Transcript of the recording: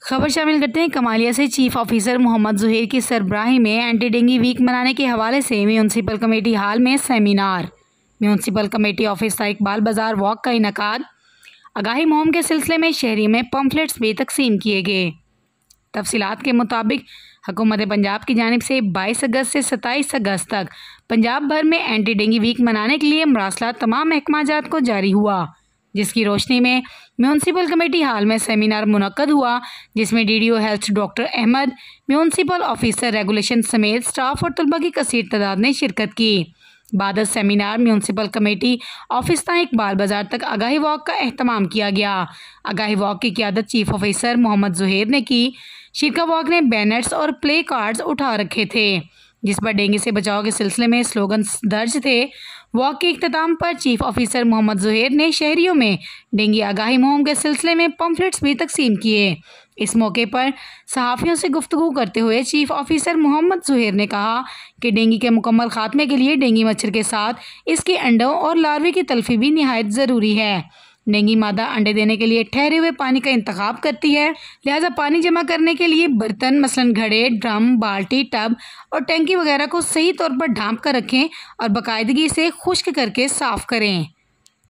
खबर शामिल करते हैं कमालिया से। चीफ ऑफिसर मोहम्मद जुहैर की सरबराही में एंटी डेंगू वीक मनाने के हवाले से म्यूनसिपल कमेटी हाल में सेमिनार। म्यूनसिपल कमेटी ऑफिस था इकबाल बाजार वॉक का इनकाद। आगाही मुहिम के सिलसिले में शहरी में पम्फलेट्स भी तकसीम किए गए। तफसीलात के मुताबिक हुकूमत पंजाब की जानिब से 22 अगस्त से 27 अगस्त तक पंजाब भर में एंटी डेंगू वीक मनाने के लिए मरासला तमाम महकमाजात को जारी हुआ, जिसकी रोशनी में म्यूनसिपल कमेटी हाल में सेमिनार मुनक्कद हुआ, जिसमें DDO health doctor Ahmad, municipal officer regulation समेत स्टाफ और तलबा की कसीर तादाद ने शिरकत की। बाद सेमिनार म्यूनसिपल कमेटी ऑफिस ता इकबाल बाजार तक आगाही वॉक का एहतमाम किया गया। आगाही वॉक की क़ियादत चीफ ऑफिसर मोहम्मद जुहैर ने की। शिरका वॉक ने बैनर्स और प्ले कार्ड्स उठा रखे थे, जिस पर डेंगू से बचाव के सिलसिले में स्लोगन दर्ज थे। वॉक के इख्तिताम पर चीफ ऑफिसर मोहम्मद जुहैर ने शहरियों में डेंगू आगाही मुहिम के सिलसिले में पम्फलेट्स भी तकसीम किए। इस मौके पर सहाफ़ियों से गुफ्तगू करते हुए चीफ ऑफिसर मोहम्मद जुहैर ने कहा कि डेंगू के मुकम्मल खात्मे के लिए डेंगू मच्छर के साथ इसके अंडों और लार्वे की तल्फी भी निहायत ज़रूरी है। डेंगू मादा अंडे देने के लिए ठहरे हुए पानी का इंतखाब करती है, लिहाजा पानी जमा करने के लिए बर्तन मसलन घड़े, ड्रम, बाल्टी, टब और टंकी वगैरह को सही तौर पर ढांप कर रखें और बाकायदगी से खुश्क करके साफ़ करें।